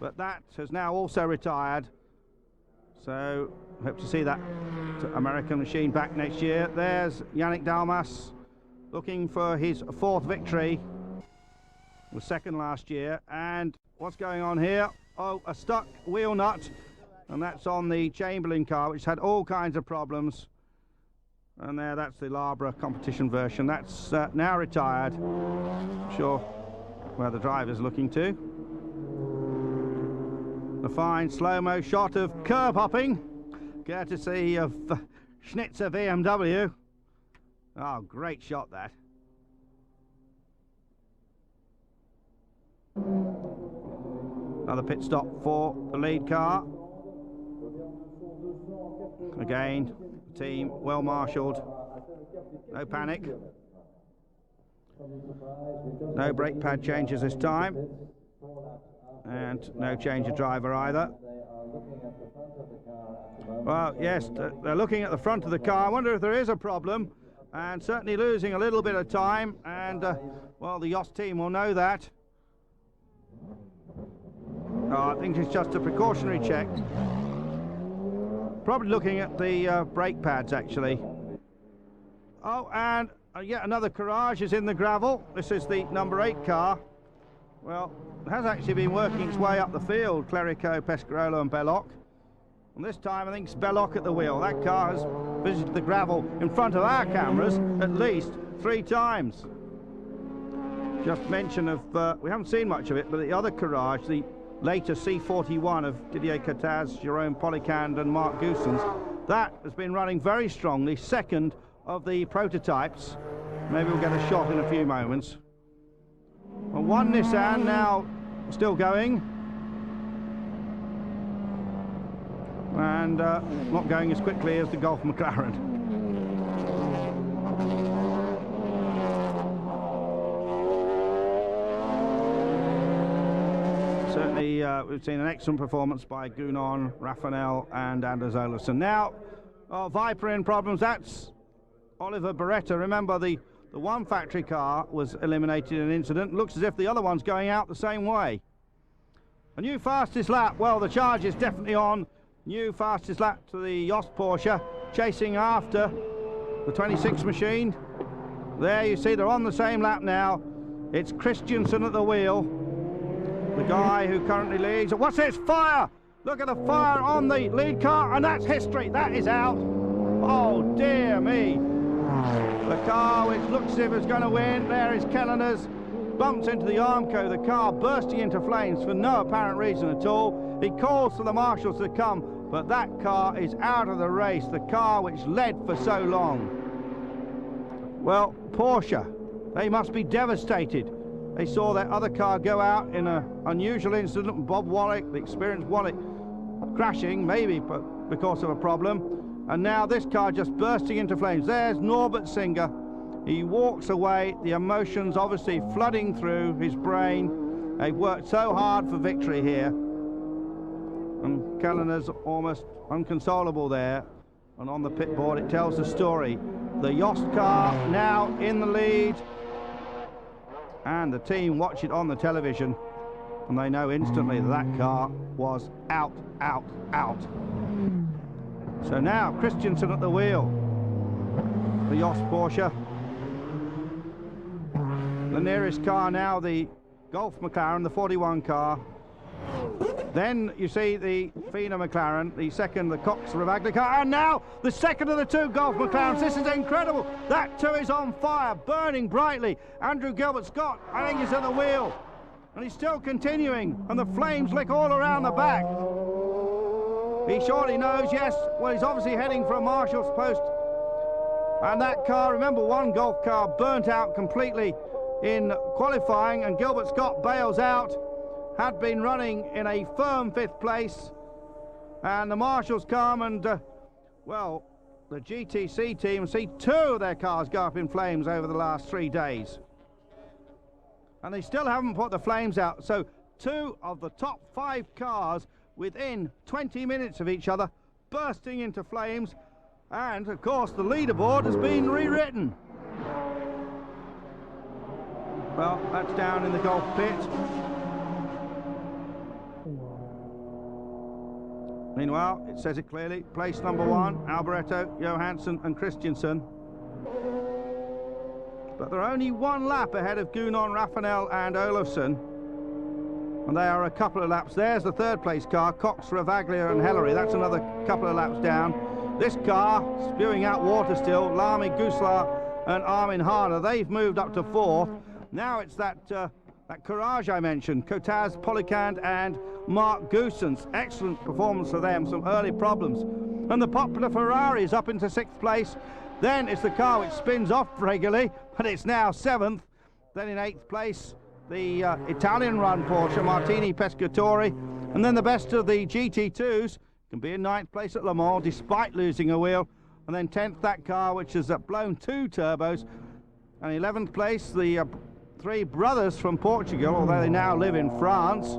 but that has now also retired. So hope to see that American machine back next year. There's Yannick Dalmas looking for his 4th victory. Was 2nd last year. And what's going on here? Oh, a stuck wheel nut. And that's on the Chamberlain car, which had all kinds of problems. And there, that's the Labra competition version. That's now retired. I'm sure where the driver's looking to. A fine slow-mo shot of curb hopping, courtesy of Schnitzer BMW. Oh, great shot that. Another pit stop for the lead car. Again, team well marshalled. No panic. No brake pad changes this time. And no change of driver either. Well, yes, they're looking at the front of the car. I wonder if there is a problem. And certainly losing a little bit of time. And, well, the Yost team will know that. I think it's just a precautionary check. Probably looking at the brake pads, actually. Oh, and yet another Courage is in the gravel. This is the number 8 car. Well, it has actually been working its way up the field, Clerico, Pescarolo and Belloc. And this time I think it's Belloc at the wheel. That car has visited the gravel in front of our cameras at least 3 times. Just mention of, we haven't seen much of it, but the other Courage, the later C41 of Didier Cataz, Jerome Policand and Mark Goossens, that has been running very strongly, second of the prototypes. Maybe we'll get a shot in a few moments. Well, one Nissan now still going. And not going as quickly as the Golf McLaren. Certainly, we've seen an excellent performance by Gunon, Raffanel and Anders Olofsson. Now, Viper in problems, that's Oliver Beretta. Remember, the one factory car was eliminated in an incident. Looks as if the other one's going out the same way. A new fastest lap, well, the charge is definitely on. New fastest lap to the Yost Porsche, chasing after the 26 machine. There you see they're on the same lap now. It's Kristensen at the wheel. The guy who currently leads. What's this? Fire! Look at the fire on the lead car, and that's history. That is out. Oh, dear me. The car, which looks as if it's going to win, there is Kellener's, bumps into the Armco, the car bursting into flames for no apparent reason at all. He calls for the marshals to come, but that car is out of the race, the car which led for so long. Well, Porsche, they must be devastated. They saw that other car go out in an unusual incident. Bob Wallach, the experienced Wallach, crashing, maybe because of a problem. And now this car just bursting into flames. There's Norbert Singer. He walks away, the emotions obviously flooding through his brain. They've worked so hard for victory here. And Kellener's almost inconsolable there. And on the pit board it tells the story. The Yost car now in the lead. And the team watch it on the television. And they know instantly that that car was out, out, out. So now Kristensen at the wheel. The Yost Porsche. The nearest car now, the Golf McLaren, the 41 car. Then you see the Fina McLaren, the second, the Cox Ravaglia car, and now the second of the 2 Golf McLarens. This is incredible. That too is on fire, burning brightly. Andrew Gilbert Scott, I think, is at the wheel. And he's still continuing, and the flames lick all around the back. He surely knows, yes, well, he's obviously heading for a marshal's post. And that car, remember, one Golf car burnt out completely in qualifying, and Gilbert Scott bails out. Had been running in a firm 5th place, and the marshals come and, well, the GTC team see 2 of their cars go up in flames over the last 3 days. And they still haven't put the flames out, so 2 of the top 5 cars within 20 minutes of each other bursting into flames, and of course the leaderboard has been rewritten. Well, that's down in the Golf pit. Meanwhile, it says it clearly, place number 1, Alboreto, Johansson and Kristensen. But they're only 1 lap ahead of Gunon, Raffanel and Olofsson. And they are a couple of laps. There's the third place car, Cox, Ravaglia and Hellery. That's another couple of laps down. This car spewing out water still, Lamy, Guslar and Armin Harder. They've moved up to fourth. Now it's that Courage I mentioned, Kotaz, Policand and Mark Goossens. Excellent performance for them, some early problems. And the popular Ferrari is up into sixth place. Then it's the car which spins off regularly, but it's now seventh. Then in eighth place, the Italian run Porsche, Martini Pescatori. And then the best of the GT2s can be in ninth place at Le Mans despite losing a wheel. And then 10th, that car which has blown two turbos. And 11th place, the three brothers from Portugal, although they now live in France.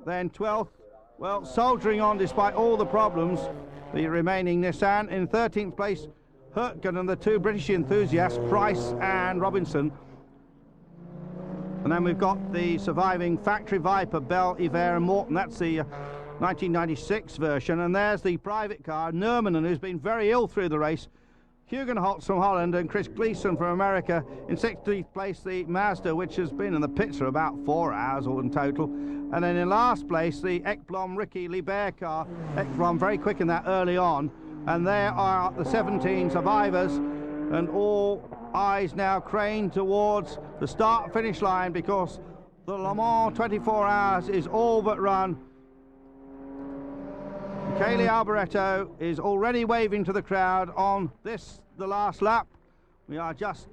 Then 12th, well, soldiering on despite all the problems, the remaining Nissan. In 13th place, Hurtgen and the two British enthusiasts, Price and Robinson. And then we've got the surviving Factory Viper, Bell, Yver and Morton. That's the 1996 version. And there's the private car, Nurmanen, who's been very ill through the race. Hugenholtz from Holland and Chris Gleason from America. In 16th place, the Mazda, which has been in the pits for about 4 hours all in total. And then in last place, the Ekblom Ricky Liebert car. Ekblom very quick in that early on. And there are the 17 survivors, and all eyes now craned towards the start-finish line because the Le Mans 24 hours is all but run. Michele Alboreto is already waving to the crowd on this, the last lap. We are just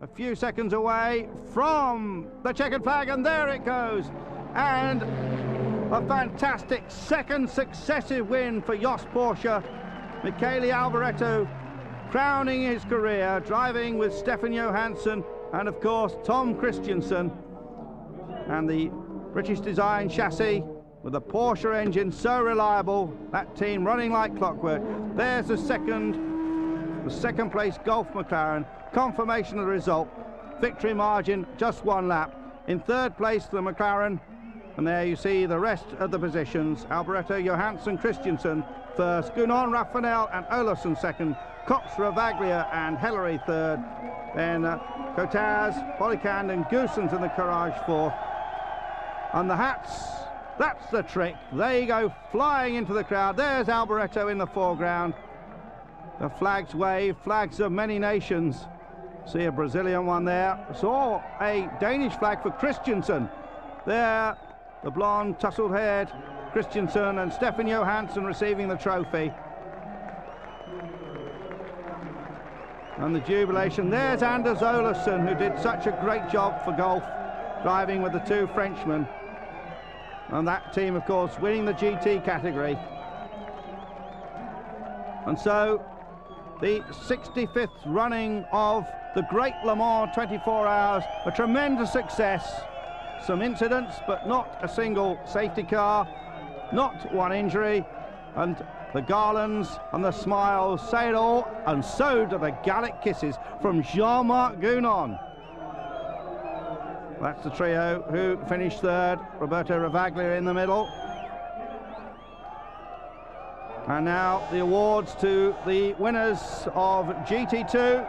a few seconds away from the checkered flag, and there it goes. And a fantastic second successive win for Jos Porsche. Michele Alboreto crowning his career, driving with Stefan Johansson and of course Tom Kristensen. And the British design chassis with the Porsche engine so reliable, that team running like clockwork. There's the second place Golf McLaren, confirmation of the result, victory margin just one lap. In third place the McLaren, and there you see the rest of the positions. Alboreto, Johansson, Kristensen first, Gunon, Raffanel and Olofsson second, Cox, Ravaglia and Hellery third, then Kotaz, Policand and Goossens in the Courage fourth. And the hats, that's the trick. There you go, flying into the crowd. There's Alboreto in the foreground. The flags wave, flags of many nations. See a Brazilian one there. Saw a Danish flag for Kristensen. There, the blonde, tousled-haired Kristensen and Stefan Johansson receiving the trophy. And the jubilation. There's Anders Olofsson, who did such a great job for golf, driving with the two Frenchmen. And that team, of course, winning the GT category. And so, the 65th running of the Great Le Mans 24 Hours, a tremendous success. Some incidents, but not a single safety car, not one injury, and the garlands and the smiles say it all, and so do the Gallic kisses from Jean-Marc Gounon. That's the trio who finished third, Roberto Ravaglia in the middle. And now the awards to the winners of GT2.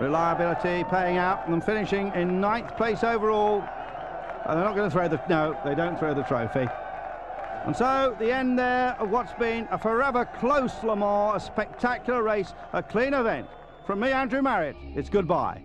Reliability paying out and finishing in 9th place overall. And they're not going to throw the, no, they don't throw the trophy. And so the end there of what's been a forever close Le Mans, a spectacular race, a clean event. From me, Andrew Marriott, it's goodbye.